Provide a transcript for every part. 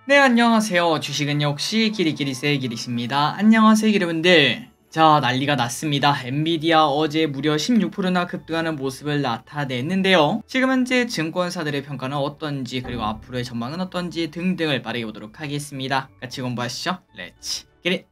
네, 안녕하세요. 주식은 역시 기리기리세의 기리십니다. 안녕하세요, 여러분들. 자, 난리가 났습니다. 엔비디아 어제 무려 16%나 급등하는 모습을 나타냈는데요. 지금 현재 증권사들의 평가는 어떤지, 그리고 앞으로의 전망은 어떤지 등등을 빠르게 보도록 하겠습니다. 같이 공부하시죠. 렛츠 기릿!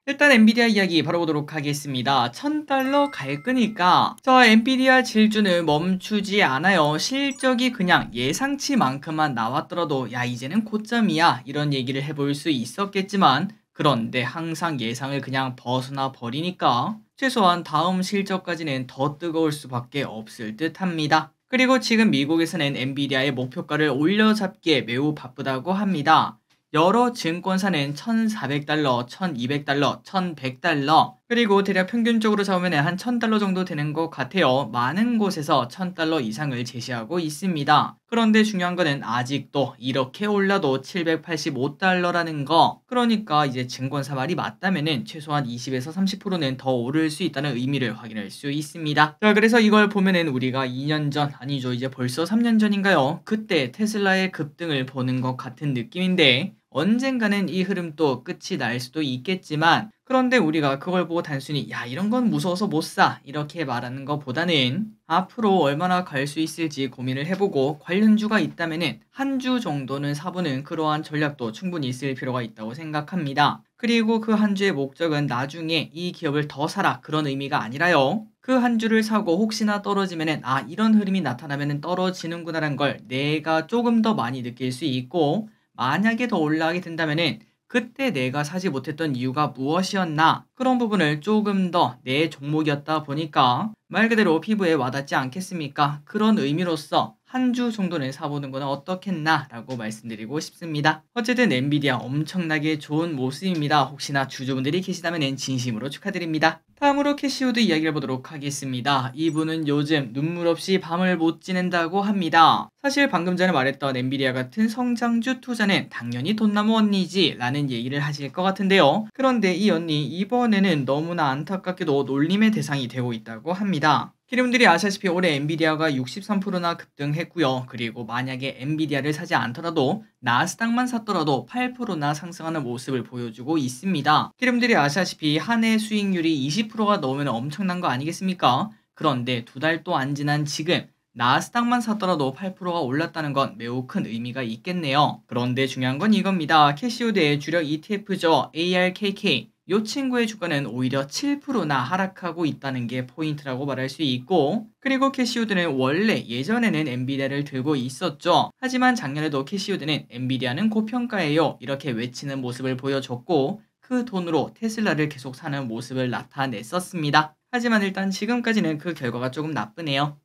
일단 엔비디아 이야기 바로 보도록 하겠습니다. $1000 갈 거니까 자, 엔비디아 질주는 멈추지 않아요. 실적이 그냥 예상치만큼만 나왔더라도 야, 이제는 고점이야, 이런 얘기를 해볼 수 있었겠지만, 그런데 항상 예상을 그냥 벗어나 버리니까 최소한 다음 실적까지는 더 뜨거울 수밖에 없을 듯 합니다. 그리고 지금 미국에서는 엔비디아의 목표가를 올려잡기에 매우 바쁘다고 합니다. 여러 증권사는 $1,400, $1,200, $1,100, 그리고 대략 평균적으로 잡으면 한 $1,000 정도 되는 것 같아요. 많은 곳에서 $1,000 이상을 제시하고 있습니다. 그런데 중요한 거는 아직도 이렇게 올라도 $785라는 거. 그러니까 이제 증권사 말이 맞다면은 최소한 20에서 30%는 더 오를 수 있다는 의미를 확인할 수 있습니다. 자, 그래서 이걸 보면은 우리가 2년 전, 아니죠, 이제 벌써 3년 전인가요? 그때 테슬라의 급등을 보는 것 같은 느낌인데, 언젠가는 이 흐름도 끝이 날 수도 있겠지만, 그런데 우리가 그걸 보고 단순히 야, 이런 건 무서워서 못 사, 이렇게 말하는 것보다는 앞으로 얼마나 갈 수 있을지 고민을 해보고 관련주가 있다면은 한 주 정도는 사보는 그러한 전략도 충분히 있을 필요가 있다고 생각합니다. 그리고 그 한 주의 목적은 나중에 이 기업을 더 사라, 그런 의미가 아니라요. 그 한 주를 사고 혹시나 떨어지면은 아, 이런 흐름이 나타나면은 떨어지는구나라는 걸 내가 조금 더 많이 느낄 수 있고, 만약에 더 올라가게 된다면은 그때 내가 사지 못했던 이유가 무엇이었나, 그런 부분을 조금 더 내 종목이었다 보니까 말 그대로 피부에 와닿지 않겠습니까? 그런 의미로서 한 주 정도는 사보는 건 어떻겠나 라고 말씀드리고 싶습니다. 어쨌든 엔비디아 엄청나게 좋은 모습입니다. 혹시나 주주분들이 계시다면 진심으로 축하드립니다. 다음으로 캐시우드 이야기를 보도록 하겠습니다. 이분은 요즘 눈물 없이 밤을 못 지낸다고 합니다. 사실 방금 전에 말했던 엔비디아 같은 성장주 투자는 당연히 돈나무 언니지 라는 얘기를 하실 것 같은데요. 그런데 이 언니 이번에는 너무나 안타깝게도 놀림의 대상이 되고 있다고 합니다. 여러분들이 아시다시피 올해 엔비디아가 63%나 급등했고요. 그리고 만약에 엔비디아를 사지 않더라도 나스닥만 샀더라도 8%나 상승하는 모습을 보여주고 있습니다. 여러분들이 아시다시피 한 해 수익률이 20%가 넘으면 엄청난 거 아니겠습니까? 그런데 두 달도 안 지난 지금 나스닥만 샀더라도 8%가 올랐다는 건 매우 큰 의미가 있겠네요. 그런데 중요한 건 이겁니다. 캐시우드의 주력 ETF죠. ARKK. 이 친구의 주가는 오히려 7%나 하락하고 있다는 게 포인트라고 말할 수 있고, 그리고 캐시우드는 원래 예전에는 엔비디아를 들고 있었죠. 하지만 작년에도 캐시우드는 엔비디아는 고평가예요, 이렇게 외치는 모습을 보여줬고, 그 돈으로 테슬라를 계속 사는 모습을 나타냈었습니다. 하지만 일단 지금까지는 그 결과가 조금 나쁘네요.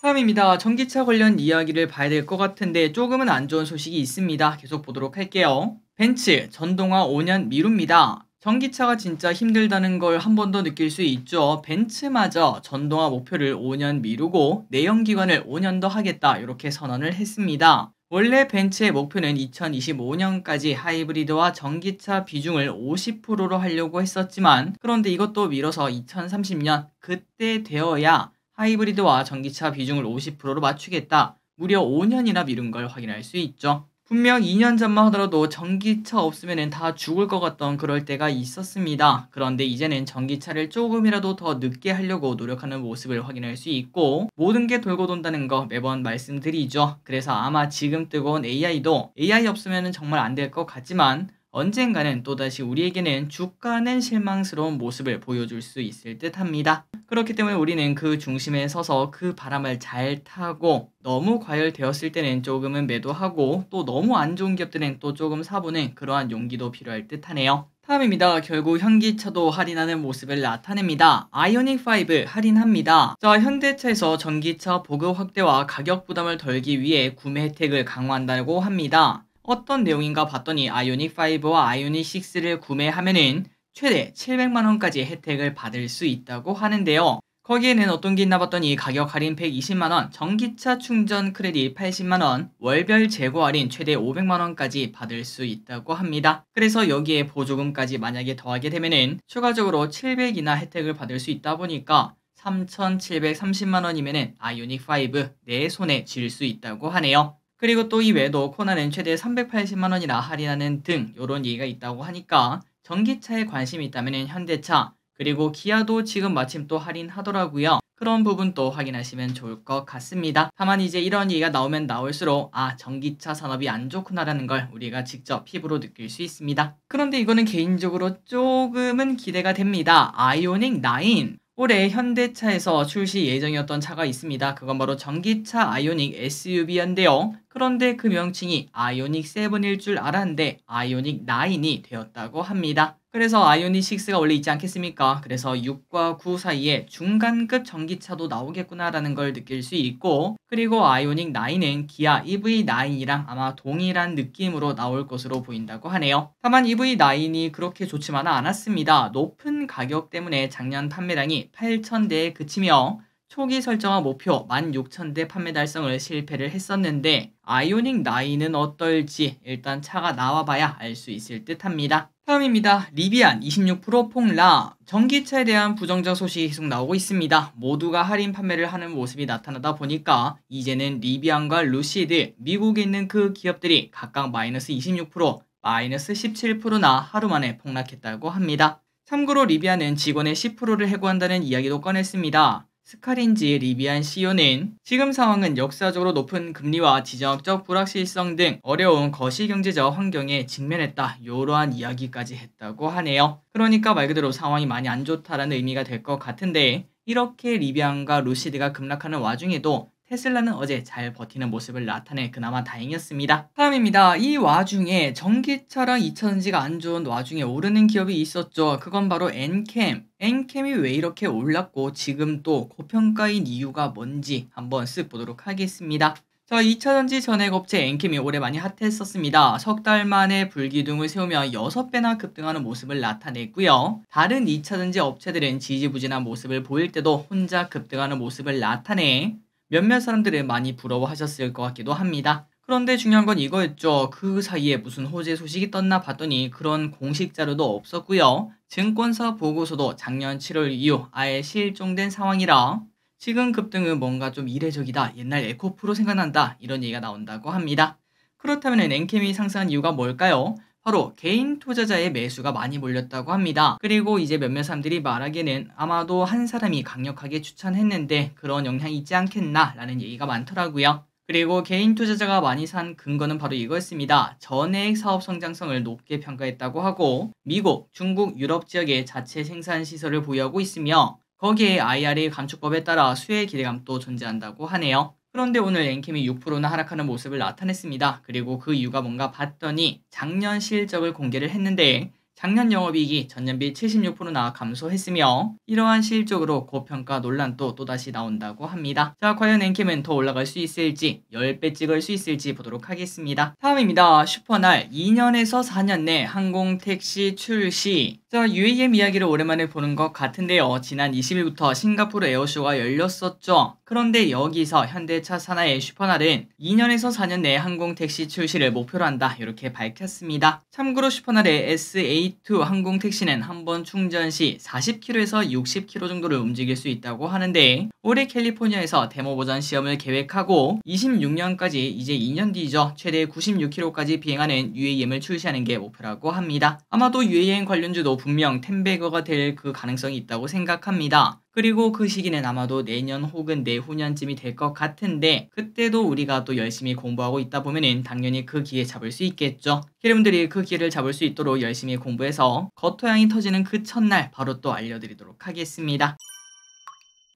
다음입니다. 전기차 관련 이야기를 봐야 될 것 같은데 조금은 안 좋은 소식이 있습니다. 계속 보도록 할게요. 벤츠 전동화 5년 미룹니다. 전기차가 진짜 힘들다는 걸 한 번 더 느낄 수 있죠. 벤츠마저 전동화 목표를 5년 미루고 내연기관을 5년 더 하겠다, 이렇게 선언을 했습니다. 원래 벤츠의 목표는 2025년까지 하이브리드와 전기차 비중을 50%로 하려고 했었지만, 그런데 이것도 미뤄서 2030년 그때 되어야 하이브리드와 전기차 비중을 50%로 맞추겠다, 무려 5년이나 미룬 걸 확인할 수 있죠. 분명 2년 전만 하더라도 전기차 없으면 다 죽을 것 같던 그럴 때가 있었습니다. 그런데 이제는 전기차를 조금이라도 더 늦게 하려고 노력하는 모습을 확인할 수 있고, 모든 게 돌고 돈다는 거 매번 말씀드리죠. 그래서 아마 지금 뜨거운 AI도 AI 없으면 정말 안 될 것 같지만 언젠가는 또다시 우리에게는 주가는 실망스러운 모습을 보여줄 수 있을 듯 합니다. 그렇기 때문에 우리는 그 중심에 서서 그 바람을 잘 타고, 너무 과열되었을 때는 조금은 매도하고, 또 너무 안 좋은 기업들은 또 조금 사보는 그러한 용기도 필요할 듯 하네요. 다음입니다. 결국 현기차도 할인하는 모습을 나타냅니다. 아이오닉5 할인합니다. 자, 현대차에서 전기차 보급 확대와 가격 부담을 덜기 위해 구매 혜택을 강화한다고 합니다. 어떤 내용인가 봤더니 아이오닉5와 아이오닉6를 구매하면은 최대 700만원까지 혜택을 받을 수 있다고 하는데요. 거기에는 어떤 게 있나 봤더니 가격 할인 120만원, 전기차 충전 크레딧 80만원, 월별 재고 할인 최대 500만원까지 받을 수 있다고 합니다. 그래서 여기에 보조금까지 만약에 더하게 되면은 추가적으로 700이나 혜택을 받을 수 있다 보니까 3,730만 원이면은 아이오닉 5 내 손에 쥘 수 있다고 하네요. 그리고 또 이외에도 코나는 최대 380만 원이나 할인하는 등 요런 얘기가 있다고 하니까 전기차에 관심이 있다면 현대차 그리고 기아도 지금 마침 또 할인하더라고요. 그런 부분도 확인하시면 좋을 것 같습니다. 다만 이제 이런 얘기가 나오면 나올수록 전기차 산업이 안 좋구나라는 걸 우리가 직접 피부로 느낄 수 있습니다. 그런데 이거는 개인적으로 조금은 기대가 됩니다. 아이오닉 9 올해 현대차에서 출시 예정이었던 차가 있습니다. 그건 바로 전기차 아이오닉 SUV인데요. 그런데 그 명칭이 아이오닉 7일 줄 알았는데 아이오닉 9이 되었다고 합니다. 그래서 아이오닉 6가 원래 있지 않겠습니까? 그래서 6과 9 사이에 중간급 전기차도 나오겠구나라는 걸 느낄 수 있고 그리고 아이오닉 9은 기아 EV9이랑 아마 동일한 느낌으로 나올 것으로 보인다고 하네요. 다만 EV9이 그렇게 좋지만은 않았습니다. 높은 가격 때문에 작년 판매량이 8,000대에 그치며 초기 설정한 목표 16,000대 판매 달성을 실패를 했었는데 아이오닉 9은 어떨지 일단 차가 나와봐야 알 수 있을 듯 합니다. 다음입니다. 리비안 26% 폭락. 전기차에 대한 부정적 소식이 계속 나오고 있습니다. 모두가 할인 판매를 하는 모습이 나타나다 보니까 이제는 리비안과 루시드, 미국에 있는 그 기업들이 각각 마이너스 26%, 마이너스 17%나 하루 만에 폭락했다고 합니다. 참고로 리비안은 직원의 10%를 해고한다는 이야기도 꺼냈습니다. 스카린지 리비안 CEO는 지금 상황은 역사적으로 높은 금리와 지정학적 불확실성 등 어려운 거시경제적 환경에 직면했다. 이러한 이야기까지 했다고 하네요. 그러니까 말 그대로 상황이 많이 안 좋다라는 의미가 될 것 같은데 이렇게 리비안과 루시드가 급락하는 와중에도 테슬라는 어제 잘 버티는 모습을 나타내 그나마 다행이었습니다. 다음입니다. 이 와중에 전기차랑 2차전지가 안 좋은 와중에 오르는 기업이 있었죠. 그건 바로 엔캠. 엔캠이 왜 이렇게 올랐고 지금 또 고평가인 이유가 뭔지 한번 쓱 보도록 하겠습니다. 2차전지 전액업체 엔캠이 올해 많이 핫했었습니다. 석 달 만에 불기둥을 세우며 6배나 급등하는 모습을 나타냈고요. 다른 2차전지 업체들은 지지부진한 모습을 보일 때도 혼자 급등하는 모습을 나타내 몇몇 사람들은 많이 부러워하셨을 것 같기도 합니다. 그런데 중요한 건 이거였죠. 그 사이에 무슨 호재 소식이 떴나 봤더니 그런 공식 자료도 없었고요. 증권사 보고서도 작년 7월 이후 아예 실종된 상황이라 지금 급등은 뭔가 좀 이례적이다. 옛날 에코프로 생각난다. 이런 얘기가 나온다고 합니다. 그렇다면 엔캠이 상승한 이유가 뭘까요? 바로 개인 투자자의 매수가 많이 몰렸다고 합니다. 그리고 이제 몇몇 사람들이 말하기에는 아마도 한 사람이 강력하게 추천했는데 그런 영향이 있지 않겠나 라는 얘기가 많더라고요. 그리고 개인 투자자가 많이 산 근거는 바로 이거였습니다. 전액 사업 성장성을 높게 평가했다고 하고 미국, 중국, 유럽 지역에 자체 생산 시설을 보유하고 있으며 거기에 IRA 감축법에 따라 수혜 기대감도 존재한다고 하네요. 그런데 오늘 엔캠이 6%나 하락하는 모습을 나타냈습니다. 그리고 그 이유가 뭔가 봤더니 작년 실적을 공개를 했는데 작년 영업이익이 전년비 76%나 감소했으며 이러한 실적으로 고평가 논란도 또다시 나온다고 합니다. 과연 엔캠은 더 올라갈 수 있을지 10배 찍을 수 있을지 보도록 하겠습니다. 다음입니다. 슈퍼날 2년에서 4년 내 항공택시 출시. UAM 이야기를 오랜만에 보는 것 같은데요. 지난 20일부터 싱가포르 에어쇼가 열렸었죠. 그런데 여기서 현대차 산하의 슈퍼날은 2년에서 4년 내 항공택시 출시를 목표로 한다. 이렇게 밝혔습니다. 참고로 슈퍼날의 SA2 항공택시는 한 번 충전 시 40km에서 60km 정도를 움직일 수 있다고 하는데 올해 캘리포니아에서 데모 버전 시험을 계획하고 26년까지 이제 2년 뒤죠. 최대 96km까지 비행하는 UAM을 출시하는 게 목표라고 합니다. 아마도 UAM 관련주도 분명 텐베거가 될 그 가능성이 있다고 생각합니다. 그리고 그 시기는 아마도 내년 혹은 내후년쯤이 될 것 같은데 그때도 우리가 또 열심히 공부하고 있다 보면은 당연히 그 기회 잡을 수 있겠죠. 여러분들이 그 기회를 잡을 수 있도록 열심히 공부해서 겉토양이 터지는 그 첫날 바로 또 알려드리도록 하겠습니다.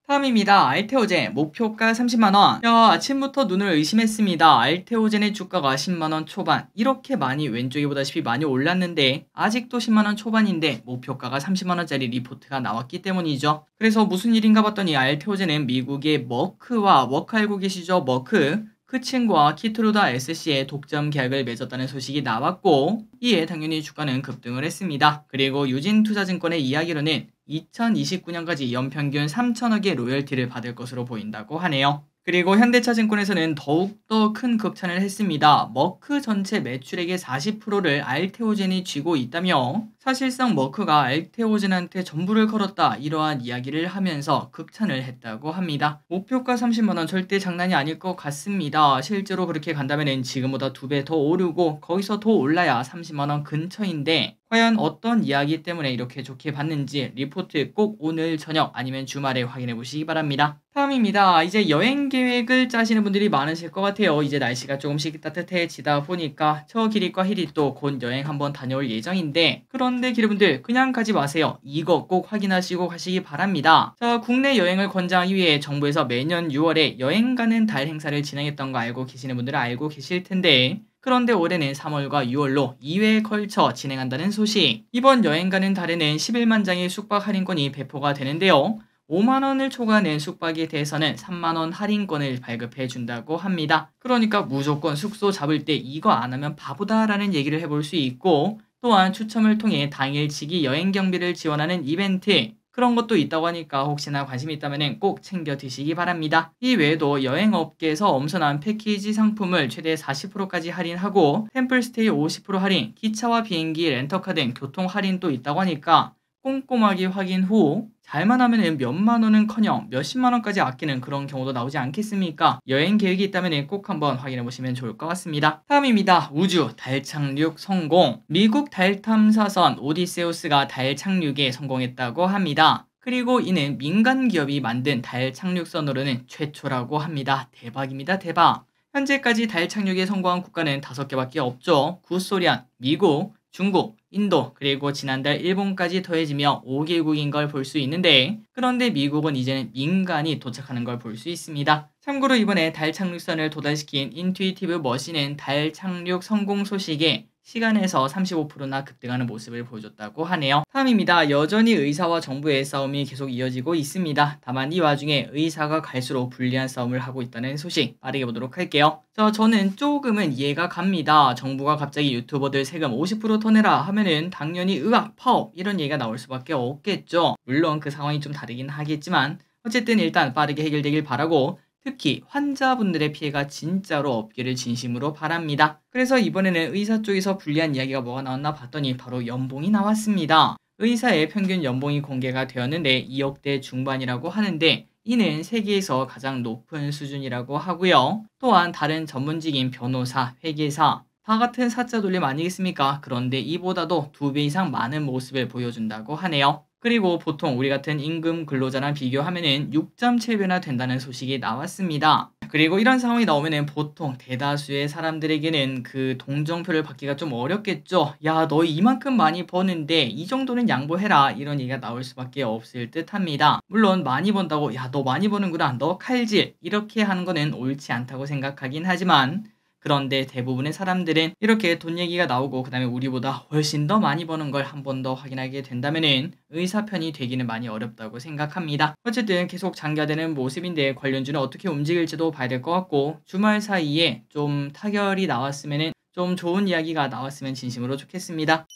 다음입니다. 알테오젠 목표가 30만원. 아침부터 눈을 의심했습니다. 알테오젠의 주가가 10만원 초반 이렇게 많이 왼쪽에 보다시피 많이 올랐는데 아직도 10만원 초반인데 목표가가 30만원짜리 리포트가 나왔기 때문이죠. 그래서 무슨 일인가 봤더니 알테오젠은 미국의 머크와 머크 알고 계시죠? 머크 그 친구와 키트루다 SC의 독점 계약을 맺었다는 소식이 나왔고 이에 당연히 주가는 급등을 했습니다. 그리고 유진투자증권의 이야기로는 2029년까지 연평균 3천억의 로열티를 받을 것으로 보인다고 하네요. 그리고 현대차증권에서는 더욱더 큰 극찬을 했습니다. 머크 전체 매출액의 40%를 알테오젠이 쥐고 있다며 사실상 머크가 알테오젠한테 전부를 걸었다 이러한 이야기를 하면서 극찬을 했다고 합니다. 목표가 30만원 절대 장난이 아닐 것 같습니다. 실제로 그렇게 간다면 지금보다 2배 더 오르고 거기서 더 올라야 30만원 근처인데 과연 어떤 이야기 때문에 이렇게 좋게 봤는지 리포트 꼭 오늘 저녁 아니면 주말에 확인해 보시기 바랍니다. 다음입니다. 이제 여행 계획을 짜시는 분들이 많으실 것 같아요. 이제 날씨가 조금씩 따뜻해지다 보니까 저 기릿과 희릿 또 곧 여행 한번 다녀올 예정인데 그런데 기르분들 그냥 가지 마세요. 이거 꼭 확인하시고 가시기 바랍니다. 자, 국내 여행을 권장하기 위해 정부에서 매년 6월에 여행 가는 달 행사를 진행했던 거 알고 계시는 분들은 알고 계실 텐데 그런데 올해는 3월과 6월로 2회에 걸쳐 진행한다는 소식. 이번 여행 가는 달에는 11만 장의 숙박 할인권이 배포가 되는데요. 5만원을 초과하는 숙박에 대해서는 3만원 할인권을 발급해 준다고 합니다. 그러니까 무조건 숙소 잡을 때 이거 안 하면 바보다라는 얘기를 해볼 수 있고 또한 추첨을 통해 당일치기 여행 경비를 지원하는 이벤트 그런 것도 있다고 하니까 혹시나 관심이 있다면 꼭 챙겨 드시기 바랍니다. 이 외에도 여행업계에서 엄선한 패키지 상품을 최대 40%까지 할인하고 템플스테이 50% 할인, 기차와 비행기, 렌터카 등 교통 할인도 있다고 하니까 꼼꼼하게 확인 후 잘만 하면 몇만 원은커녕 몇십만 원까지 아끼는 그런 경우도 나오지 않겠습니까? 여행 계획이 있다면 꼭 한번 확인해 보시면 좋을 것 같습니다. 다음입니다. 우주 달 착륙 성공. 미국 달 탐사선 오디세우스가 달 착륙에 성공했다고 합니다. 그리고 이는 민간 기업이 만든 달 착륙선으로는 최초라고 합니다. 대박입니다. 대박. 현재까지 달 착륙에 성공한 국가는 5개밖에 없죠. 구소련, 미국, 중국, 인도, 그리고 지난달 일본까지 더해지며 5개국인 걸 볼 수 있는데 그런데 미국은 이제는 민간이 도착하는 걸 볼 수 있습니다. 참고로 이번에 달 착륙선을 도달시킨 인투이티브 머신은 달 착륙 성공 소식에 시간에서 35%나 급등하는 모습을 보여줬다고 하네요. 다음입니다. 여전히 의사와 정부의 싸움이 계속 이어지고 있습니다. 다만 이 와중에 의사가 갈수록 불리한 싸움을 하고 있다는 소식 빠르게 보도록 할게요. 저는 조금은 이해가 갑니다. 정부가 갑자기 유튜버들 세금 50%더 내라 하면은 당연히 의학, 파업 이런 얘기가 나올 수밖에 없겠죠. 물론 그 상황이 좀 다르긴 하겠지만 어쨌든 일단 빠르게 해결되길 바라고 특히 환자분들의 피해가 진짜로 없기를 진심으로 바랍니다. 그래서 이번에는 의사 쪽에서 불리한 이야기가 뭐가 나왔나 봤더니 바로 연봉이 나왔습니다. 의사의 평균 연봉이 공개가 되었는데 2억대 중반이라고 하는데 이는 세계에서 가장 높은 수준이라고 하고요. 또한 다른 전문직인 변호사, 회계사 다 같은 사자 돌림 아니겠습니까? 그런데 이보다도 2배 이상 많은 모습을 보여준다고 하네요. 그리고 보통 우리 같은 임금 근로자랑 비교하면은 6.7배나 된다는 소식이 나왔습니다. 그리고 이런 상황이 나오면은 보통 대다수의 사람들에게는 그 동정표를 받기가 좀 어렵겠죠. 야, 너 이만큼 많이 버는데 이 정도는 양보해라 이런 얘기가 나올 수밖에 없을 듯 합니다. 물론 많이 번다고 야, 너 많이 버는구나, 너 칼질 이렇게 하는 거는 옳지 않다고 생각하긴 하지만 그런데 대부분의 사람들은 이렇게 돈 얘기가 나오고 그 다음에 우리보다 훨씬 더 많이 버는 걸 한 번 더 확인하게 된다면 의사 편이 되기는 많이 어렵다고 생각합니다. 어쨌든 계속 장기화되는 모습인데 관련주는 어떻게 움직일지도 봐야 될 것 같고 주말 사이에 좀 타결이 나왔으면 좀 좋은 이야기가 나왔으면 진심으로 좋겠습니다.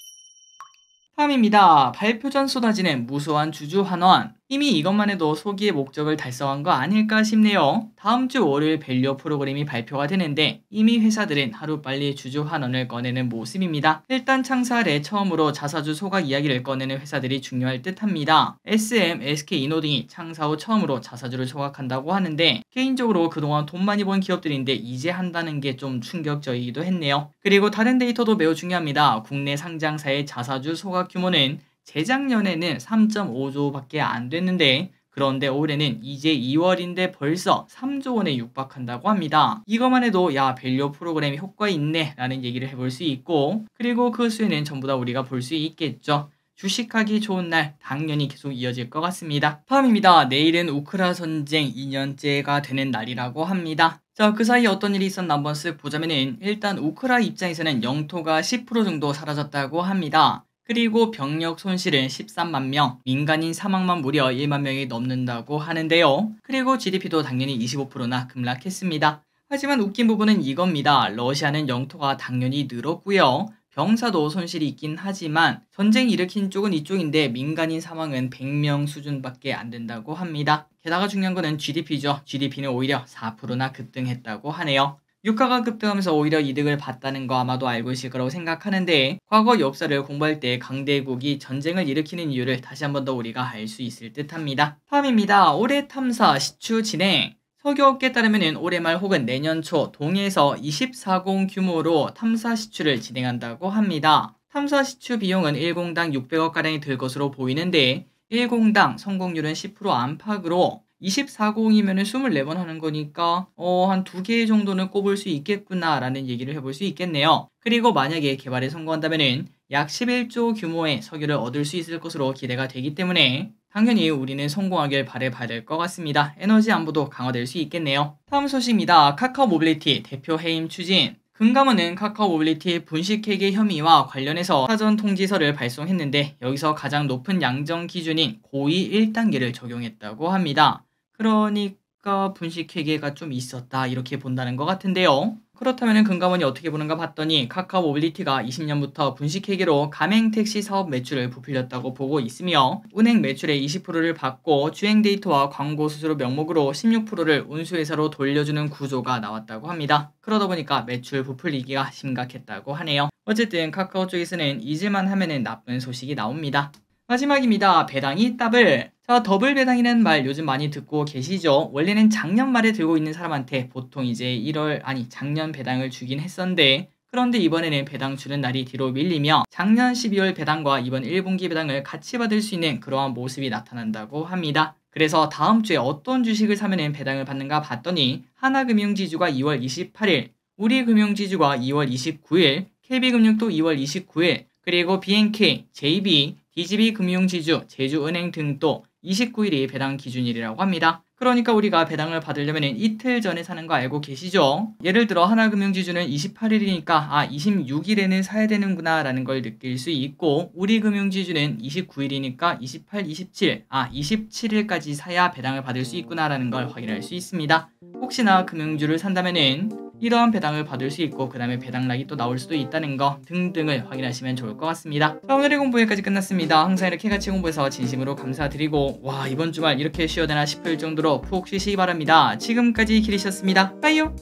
다음입니다. 발표 전 쏟아지는 무수한 주주 환원. 이미 이것만 해도 소기의 목적을 달성한 거 아닐까 싶네요. 다음 주 월요일 밸류 프로그램이 발표가 되는데 이미 회사들은 하루빨리 주주 환원을 꺼내는 모습입니다. 일단 창사할에 처음으로 자사주 소각 이야기를 꺼내는 회사들이 중요할 듯합니다. SM, SK이노 등이 창사 후 처음으로 자사주를 소각한다고 하는데 개인적으로 그동안 돈 많이 번 기업들인데 이제 한다는 게 좀 충격적이기도 했네요. 그리고 다른 데이터도 매우 중요합니다. 국내 상장사의 자사주 소각 규모는 재작년에는 3.5조밖에 안 됐는데 그런데 올해는 이제 2월인데 벌써 3조 원에 육박한다고 합니다. 이것만 해도 야, 밸류 프로그램이 효과 있네 라는 얘기를 해볼 수 있고 그리고 그 수혜는 전부 다 우리가 볼 수 있겠죠. 주식하기 좋은 날 당연히 계속 이어질 것 같습니다. 다음입니다. 내일은 우크라 전쟁 2년째가 되는 날이라고 합니다. 자, 그 사이에 어떤 일이 있었나 한번 쓱 보자면은 일단 우크라 입장에서는 영토가 10% 정도 사라졌다고 합니다. 그리고 병력 손실은 13만 명, 민간인 사망만 무려 1만 명이 넘는다고 하는데요. 그리고 GDP도 당연히 25%나 급락했습니다. 하지만 웃긴 부분은 이겁니다. 러시아는 영토가 당연히 늘었고요. 병사도 손실이 있긴 하지만 전쟁 일으킨 쪽은 이쪽인데 민간인 사망은 100명 수준밖에 안 된다고 합니다. 게다가 중요한 거는 GDP죠. GDP는 오히려 4%나 급등했다고 하네요. 유가가 급등하면서 오히려 이득을 봤다는 거 아마도 알고 있을 거라고 생각하는데 과거 역사를 공부할 때 강대국이 전쟁을 일으키는 이유를 다시 한 번 더 우리가 알 수 있을 듯 합니다. 다음입니다. 올해 탐사 시추 진행. 석유업계에 따르면 올해 말 혹은 내년 초 동해에서 2040 규모로 탐사 시추를 진행한다고 합니다. 탐사 시추 비용은 1공당 600억가량이 들 것으로 보이는데 1공당 성공률은 10% 안팎으로 2040이면 24번 하는 거니까 한 2개 정도는 꼽을 수 있겠구나 라는 얘기를 해볼 수 있겠네요. 그리고 만약에 개발에 성공한다면 약 11조 규모의 석유를 얻을 수 있을 것으로 기대가 되기 때문에 당연히 우리는 성공하길 바라봐야 될 것 같습니다. 에너지 안보도 강화될 수 있겠네요. 다음 소식입니다. 카카오 모빌리티 대표 해임 추진. 금감원은 카카오 모빌리티 분식회계 혐의와 관련해서 사전 통지서를 발송했는데 여기서 가장 높은 양정 기준인 고의 1단계를 적용했다고 합니다. 그러니까 분식회계가 좀 있었다 이렇게 본다는 것 같은데요. 그렇다면 금감원이 어떻게 보는가 봤더니 카카오 모빌리티가 20년부터 분식회계로 가맹택시 사업 매출을 부풀렸다고 보고 있으며 은행 매출의 20%를 받고 주행 데이터와 광고 수수료 명목으로 16%를 운수회사로 돌려주는 구조가 나왔다고 합니다. 그러다 보니까 매출 부풀리기가 심각했다고 하네요. 어쨌든 카카오 쪽에서는 잊을만 하면은 나쁜 소식이 나옵니다. 마지막입니다. 배당이 더블. 자, 더블 배당이라는 말 요즘 많이 듣고 계시죠? 원래는 작년 말에 들고 있는 사람한테 보통 이제 작년 배당을 주긴 했었는데 그런데 이번에는 배당 주는 날이 뒤로 밀리며 작년 12월 배당과 이번 1분기 배당을 같이 받을 수 있는 그러한 모습이 나타난다고 합니다. 그래서 다음 주에 어떤 주식을 사면 배당을 받는가 봤더니 하나금융지주가 2월 28일, 우리금융지주가 2월 29일, KB금융도 2월 29일, 그리고 BNK, JB, DGB금융지주, 제주은행 등도 29일이 배당 기준일이라고 합니다. 그러니까 우리가 배당을 받으려면 이틀 전에 사는 거 알고 계시죠? 예를 들어 하나금융지주는 28일이니까 26일에는 사야 되는구나 라는 걸 느낄 수 있고 우리금융지주는 29일이니까 28, 27, 27일까지 사야 배당을 받을 수 있구나 라는 걸 확인할 수 있습니다. 혹시나 금융주를 산다면은 이러한 배당을 받을 수 있고 그 다음에 배당락이 또 나올 수도 있다는 거 등등을 확인하시면 좋을 것 같습니다. 자, 오늘의 공부 여기까지 끝났습니다. 항상 이렇게 같이 공부해서 진심으로 감사드리고 와 이번 주말 이렇게 쉬어야 되나 싶을 정도로 푹 쉬시기 바랍니다. 지금까지 기리셨습니다. 빠이요.